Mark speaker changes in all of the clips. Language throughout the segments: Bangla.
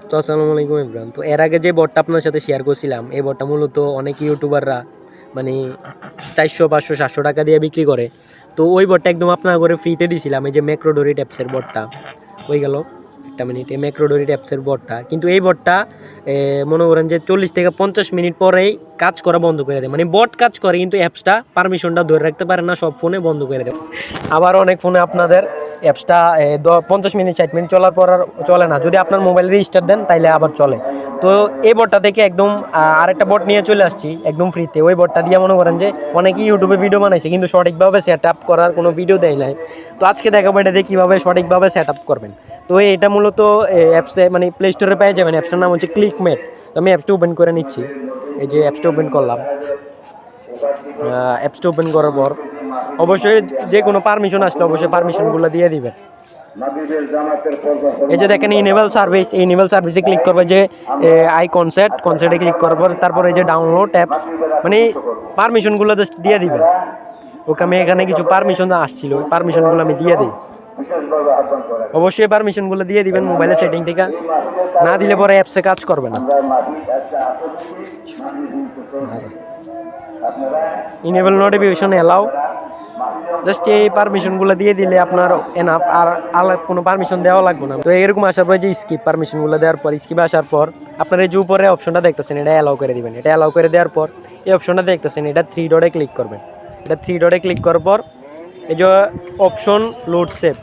Speaker 1: তো আসসালামু আলাইকুম ইমরান। তো এর আগে যে বটটা আপনার সাথে শেয়ার করছিলাম, এই বটটা মূলত অনেক ইউটিউবাররা মানে 400, 500, 700 টাকা দিয়ে বিক্রি করে। তো ওই বটটা একদম আপনার করে ফ্রিতে দিছিলাম, এই যে ম্যাক্রোডোরিট অ্যাপসের বটটা। হয়ে গেল একটা মিনিট, এই ম্যাক্রোডোরিট অ্যাপসের বটটা, কিন্তু এই বটটা মনে করেন যে 40 থেকে 50 মিনিট পরেই কাজ করা বন্ধ করে দেয়। মানে বট কাজ করে কিন্তু অ্যাপসটা পারমিশনটা ধরে রাখতে পারে না, সব ফোনে বন্ধ করে দেয়। আবার অনেক ফোনে আপনাদের অ্যাপসটা 50 মিনিট 60 মিনিট চলার পর আর চলে না। যদি আপনার মোবাইল রেজিস্টার দেন তাইলে আবার চলে। তো এই বটটা থেকে একদম আরেকটা বট নিয়ে চলে আসছি একদম ফ্রিতে। ওই বটটা দিয়ে মনে করেন যে অনেকেই ইউটিউবে ভিডিও বানাইছে কিন্তু সঠিকভাবে সেট আপ করার কোনো ভিডিও দেয় নাই। তো আজকে দেখাবো এটা দিয়ে কীভাবে সঠিকভাবে সেট আপ করবেন। তো এটা মূলত অ্যাপসে মানে প্লে স্টোরে পেয়ে যাবেন। অ্যাপসটার নাম হচ্ছে ক্লিকমেট। তো আমি অ্যাপসটা ওপেন করে নিচ্ছি। এই যে অ্যাপসটা ওপেন করলাম। অ্যাপসটা ওপেন করার পর অবশ্যই যে কোনো পারমিশন আসলে অবশ্যই পারমিশনগুলো দিয়ে দিবেন। এই যে দেখেন ইনেবল সার্ভিস, এই ইনেবল সার্ভিসে ক্লিক করবে, যে আই কনসেপ্টে ক্লিক করার পর তারপরে এই যে ডাউনলোড অ্যাপস, মানে পারমিশনগুলো জাস্ট দিয়ে দিবেন। ওকে, আমি এখানে কিছু পারমিশন আসছিল, ওই পারমিশনগুলো আমি দিয়ে দিই। অবশ্যই পারমিশনগুলো দিয়ে দিবেন মোবাইলের সেটিং থেকে, না দিলে পরে অ্যাপসে কাজ করবে না। ইনেবল নোটিফিকেশন এলাও, জাস্ট এই পারমিশনগুলো দিয়ে দিলে আপনার এনাফ, আর আলাদা কোনো পারমিশন দেওয়া লাগবে না। তো এরকম আসার পর যে স্কিপ পারমিশনগুলো দেওয়ার পর, স্কিপ আসার পর আপনার এই যে উপরে অপশনটা দেখতেছেন এটা অ্যালাউ করে দিবেন। এটা অ্যালাউ করে দেওয়ার পর এই অপশনটা দেখতেছেন, এটা 3 ডটে ক্লিক করবেন। এটা 3 ডটে ক্লিক করার পর এই যে অপশন লোড সেভ,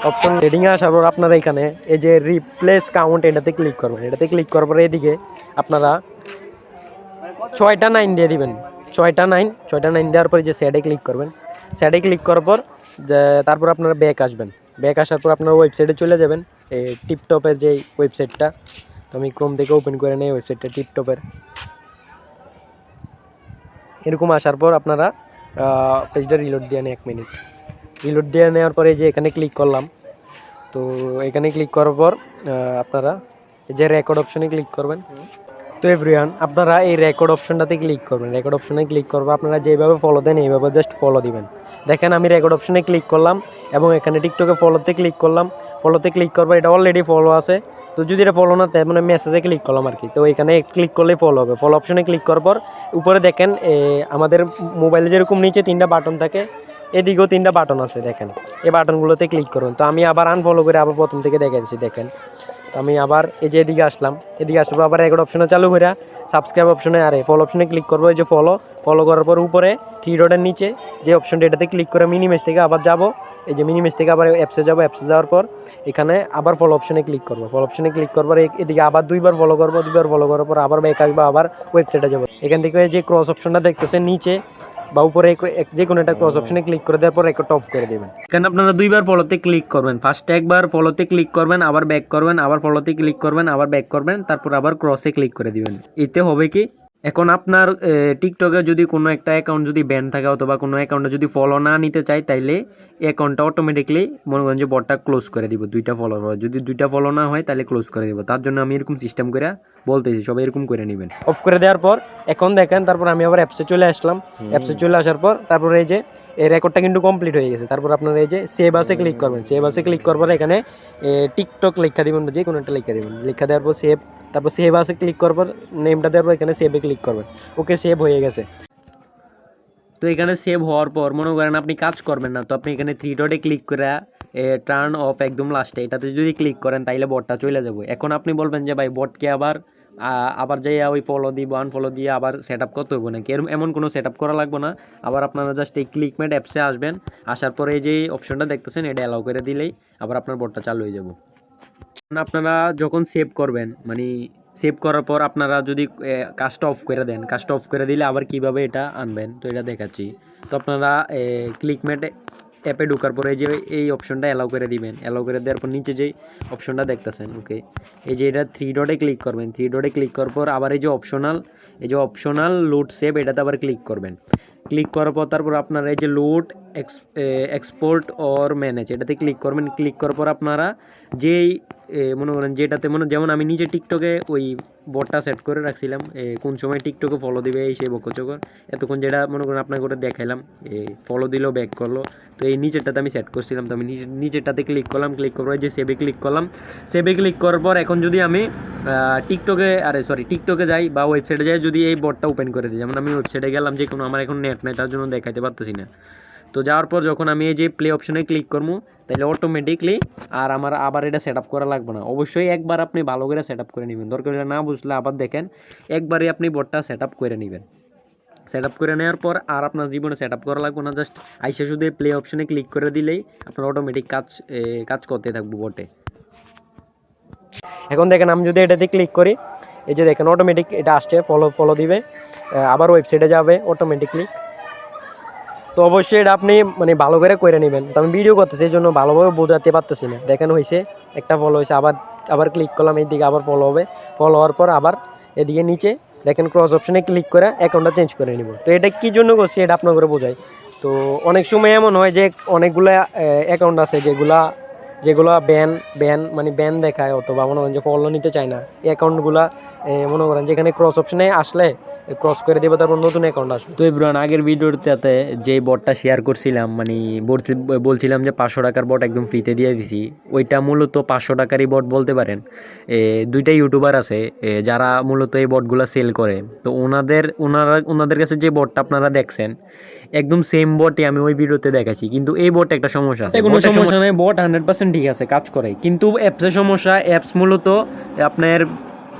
Speaker 1: অপশন সেটিংয়ে আসার পর আপনারা এখানে এই যে রিপ্লেস কাউন্ট এটাতে ক্লিক করবেন। এটাতে ক্লিক করার পর এদিকে আপনারা 6টা 9 দিয়ে দিবেন। 6টা 9 দেওয়ার পর যে স্যাডে ক্লিক করবেন। স্যাডে ক্লিক করার পর তারপর আপনারা ব্যাক আসবেন। ব্যাক আসার পর আপনারা ওয়েবসাইটে চলে যাবেন, এই টিপটপের যে ওয়েবসাইটটা। তো আমি ক্রোম থেকে ওপেন করে নেই ওয়েবসাইটটা টিপটপের। এরকম আসার পর আপনারা পেজটা রিলোড দিয়ে নেন 1 মিনিট। রিলোড দিয়ে নেওয়ার পরে যে এখানে ক্লিক করলাম। তো এখানে ক্লিক করার পর আপনারা এই যে রেকর্ড অপশনে ক্লিক করবেন। তো এভরিওয়ান, আপনারা এই রেকর্ড অপশনটাতে ক্লিক করবেন। রেকর্ড অপশনে ক্লিক করবো, আপনারা যেভাবে ফলো দেন এইভাবে জাস্ট ফলো দিবেন। দেখেন আমি রেকর্ড অপশনে ক্লিক করলাম এবং এখানে টিকটকে ফলোতে ক্লিক করলাম। ফলোতে ক্লিক করবো, এটা অলরেডি ফলো আছে। তো যদি এটা ফলো না তাই মানে মেসেজে ক্লিক করলাম আর কি। তো এখানে ক্লিক করলেই ফলো হবে। ফলো অপশনে ক্লিক করার পর উপরে দেখেন আমাদের মোবাইলে যেরকম নিচে 3টা বাটন থাকে, এদিকেও 3টা বাটন আছে দেখেন। এই বাটনগুলোতে ক্লিক করুন। তো আমি আবার আনফলো করে আবার প্রথম থেকে দেখাচ্ছি দেখেন। তো আমি আবার এই যে এদিকে আসলাম, এদিকে আসার পর আবার রেকর্ড অপশনে চালু করে সাবস্ক্রাইব অপশনে আরে ফলো অপশনে ক্লিক করবো। এই যে ফলো করার পর উপরে 3 ডটের নিচে যে অপশনটা এটাতে ক্লিক করে মিনিমেজ থেকে আবার যাব। এই যে মিনিমেজ থেকে আবার অ্যাপসে যাব। অ্যাপসে যাওয়ার পর এখানে আবার ফলো অপশনে ক্লিক করবো। ফলো অপশনে ক্লিক করবার এদিকে আবার 2বার ফলো করবো। 2বার ফলো করার পর আবার ব্যাক আসবো, আবার ওয়েবসাইটে যাবো। এখান থেকে যে ক্রস অপশনটা দেখতেছেন নিচে বা উপরে যে কোনো একটা ক্রস অপশনে ক্লিক করে দেওয়ার পর রেকর্ডটা অফ করে দেবেন। এখানে আপনারা 2বার ফলোতে ক্লিক করবেন। ফার্স্টে একবার ফলোতে ক্লিক করবেন, আবার ব্যাক করবেন, আবার ফলোতে ক্লিক করবেন, আবার ব্যাক করবেন, তারপর আবার ক্রসে ক্লিক করে দিবেন। এতে হবে কি, এখন আপনার টিকটকে যদি কোনো একটা অ্যাকাউন্ট যদি ব্যান থাকে অথবা কোনো অ্যাকাউন্টে যদি ফলো না নিতে চাই, তাইলে অ্যাকাউন্টটা অটোমেটিকলি মনে করেন যে বটটা ক্লোজ করে দিব। 2টা ফলো হয়, যদি 2টা ফলো না হয় তাহলে ক্লোজ করে দিব। তার জন্য আমি এরকম সিস্টেম করে বলতেছি, সবাই এরকম করে নেবেন। অফ করে দেওয়ার পর এখন দেখেন, তারপর আমি আবার অ্যাপসে চলে আসলাম। অ্যাপসে চলে আসার পর তারপরে এই যে এই রেকর্ডটা কিন্তু কমপ্লিট হয়ে গেছে। তারপর আপনারা এই যে সেভ আসে ক্লিক করবেন। সেভ আসে ক্লিক করবার এখানে টিকটক লেখা দিবেন, যে কোনো একটা লেখা দিবেন। লেখা দেওয়ার পর সেভ, তারপর সেভ আসে ক্লিক করবার নেমটা দেওয়ার পর এখানে সেভে ক্লিক করবেন। ওকে, সেভ হয়ে গেছে। তো এখানে সেভ হওয়ার পর মনে করেন আপনি কাজ করবেন না, তো আপনি এখানে 3 ডটে ক্লিক করে টার্ন অফ একদম লাস্টে এটাতে যদি ক্লিক করেন তাইলে বটটা চলে যাবে। এখন আপনি বলবেন যে ভাই বটকে আবার যাই ওই ফলো দিব আনফলো দিয়ে আবার সেট আপ করতে হবে নাকি? এমন কোনো সেট আপ করা লাগবে না। আবার আপনারা জাস্ট এই ক্লিকমেট অ্যাপসে আসবেন। আসার পরে এই যে অপশনটা দেখতেছেন এটা অ্যালাউ করে দিলেই আবার আপনার বটটা চালু হয়ে যাবে। আপনারা যখন সেভ করবেন, মানে সেভ করার পর আপনারা যদি কাজটা অফ করে দেন, কাজটা অফ করে দিলে আবার কিভাবে এটা আনবেন তো এটা দেখাচ্ছি। তো আপনারা ক্লিকমেট অ্যাপে ঢোকার পরে যে এই অপশনটা অ্যালাউ করে দিবেন। অ্যালাউ করে দেওয়ার পর নিচে যেই অপশনটা দেখতেছেন, ওকে, এই যে এটা 3 ডটে ক্লিক করবেন। 3 ডটে ক্লিক করার পর আবার এই যে অপশনাল লোড সেভ এটাতে আবার ক্লিক করবেন। ক্লিক করার পর তারপর আপনারা এই যে লোড এক্সপোর্ট অর ম্যানেজ এটাতে ক্লিক করবেন। ক্লিক করার পর আপনারা যেই মনে করেন যেটাতে যেমন আমি নিজে টিকটকে ওই বটটা সেট করে রাখছিলাম, কোন সময় টিকটকে ফলো দিবে এই সেই বকচকর, এতক্ষণ যেটা মনে করেন আপনাকে করে দেখাইলাম, ফলো দিলো ব্যাক করলো। তো এই নিচেরটাতে আমি সেট করছিলাম, তো আমি নিচেরটাতে ক্লিক করলাম, ক্লিক করার যে সেভে ক্লিক করলাম, সেভে ক্লিক করার পর এখন যদি আমি টিকটকে যাই বা ওয়েবসাইটে যাই, যদি এই বটটা ওপেন করে দিই, যেমন আমি ওয়েবসাইটে গেলাম, যে কোনো আমার এখন নেট নাই তার জন্য দেখাইতে পারতেছি না। তো যাওয়ার পর যখন আমি এই যে প্লে অপশনে ক্লিক করবো, তাহলে অটোমেটিকলি আর আমার আবার এটা সেট আপ করা লাগবে না। অবশ্যই একবার আপনি ভালো করে সেট আপ করে নেবেন, দরকার হলে না বুঝলে আবার দেখেন, একবারই আপনি বটটা সেট আপ করে নেবেন। সেট আপ করে নেওয়ার পর আর আপনার জীবনে সেট আপ করা লাগবে না, জাস্ট আইসা শুধু প্লে অপশনে ক্লিক করে দিলেই আপনার অটোমেটিক কাজ করতে থাকবো বটে। এখন দেখেন আমি যদি এটাতে ক্লিক করি, এই যে দেখেন অটোমেটিক এটা আসছে, ফলো দিবে, আবার ওয়েবসাইটে যাবে অটোমেটিকলি। তো অবশ্যই এটা আপনি ভালো করে নেবেন। তো আমি ভিডিও করতেছি এই জন্য ভালোভাবে বোঝাতে পারতেছি না। দেখেন হয়েছে, একটা ফলো হয়েছে, আবার ক্লিক করলাম, এইদিকে আবার ফলো হবে, ফলো হওয়ার পর আবার এদিকে নিচে দেখেন ক্রস অপশনে ক্লিক করে অ্যাকাউন্টটা চেঞ্জ করে নিব। তো এটা কী জন্য করছি এটা আপনার করে বোঝাই। তো অনেক সময় এমন হয় যে অনেকগুলা অ্যাকাউন্ট আছে যেগুলা ব্যান দেখায়, অথবা মনে করেন যে ফলো নিতে চায় না, এই অ্যাকাউন্টগুলা মনে করেন যেখানে ক্রস অপশনে আসলে ক্রস করে দেবে, তারপর নতুন অ্যাকাউন্ট আসবে। তো এবার আগের ভিডিওটাতে যে বটটা শেয়ার করছিলাম, বলছিলাম যে 500 টাকার বট একদম ফ্রিতে দিয়ে দিছি, ওইটা মূলত 500 টাকারই বট বলতে পারেন। দুইটা ইউটিউবার আছে যারা মূলত এই বটগুলো সেল করে। তো ওনাদের কাছে যে বটটা আপনারা দেখছেন একদম সেম বটই আমি ওই ভিডিওতে দেখাচ্ছি, কিন্তু এই বটে একটা সমস্যা আছে। কোনো সমস্যা নেই, বট 100% ঠিক আছে, কাজ করে, কিন্তু অ্যাপসের সমস্যা। অ্যাপস মূলত আপনার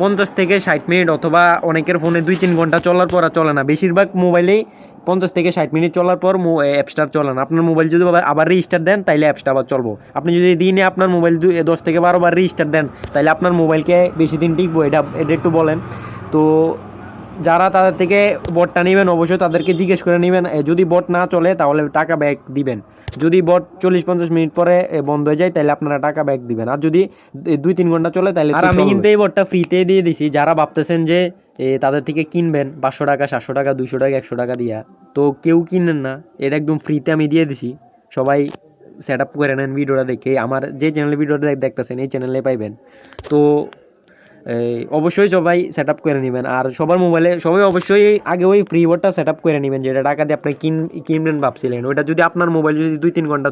Speaker 1: 50 থেকে 60 মিনিট, অথবা অনেকের ফোনে 2-3 ঘন্টা চলার পর আর চলে না। বেশিরভাগ মোবাইলেই 50 থেকে 60 মিনিট চলার পর অ্যাপসটা চলে না। আপনার মোবাইল যদি আবার রিস্টার্ট দেন তাইলে অ্যাপসটা আবার চলবো। আপনি যদি দিনে আপনার মোবাইল 10 থেকে 12 বার রিস্টার্ট দেন তাইলে আপনার মোবাইলকে বেশি দিন টিকবো, এটা একটু বলেন। তো যারা তাদের থেকে বটটা নেবেন অবশ্যই তাদেরকে জিজ্ঞেস করে নেবেন, যদি বট না চলে তাহলে টাকা ব্যাক দিবেন। যদি বট 40-50 মিনিট পরে বন্ধ হয়ে যায় তাহলে আপনারা টাকা ব্যাক দিবেন, আর যদি 2-3 ঘন্টা চলে তাহলে। আর আমি কিন্তু এই বটটা ফ্রিতে দিয়ে দিছি, যারা ভাবতেছেন যে তাদের থেকে কিনবেন 500 টাকা 700 টাকা 200 টাকা 100 টাকা দিয়া, তো কেউ কিনেন না, এটা একদম ফ্রিতে আমি দিয়ে দিছি। সবাই সেট আপ করে নেন ভিডিওটা দেখে, আমার যে চ্যানেলে ভিডিওটা দেখতেছেন এই চ্যানেলে পাইবেন। তো অবশ্যই সবাই সেট আপ করে নেবেন, আর সবাই অবশ্যই আগে ওই ফ্রি বটটা সেট আপ করে নেবেন, যেটা টাকা দিয়ে আপনি কিনবেন ভাবছিলেন। ওইটা যদি আপনার মোবাইল যদি 2-3 ঘন্টা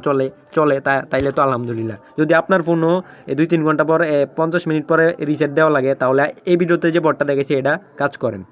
Speaker 1: চলে তাইলে তো আলহামদুলিল্লাহ। যদি আপনার ফোনও 2-3 ঘন্টা পর 50 মিনিট পরে রিসেট দেওয়া লাগে, তাহলে এই ভিডিওতে যে বটটা দেখেছি এটা কাজ করেন।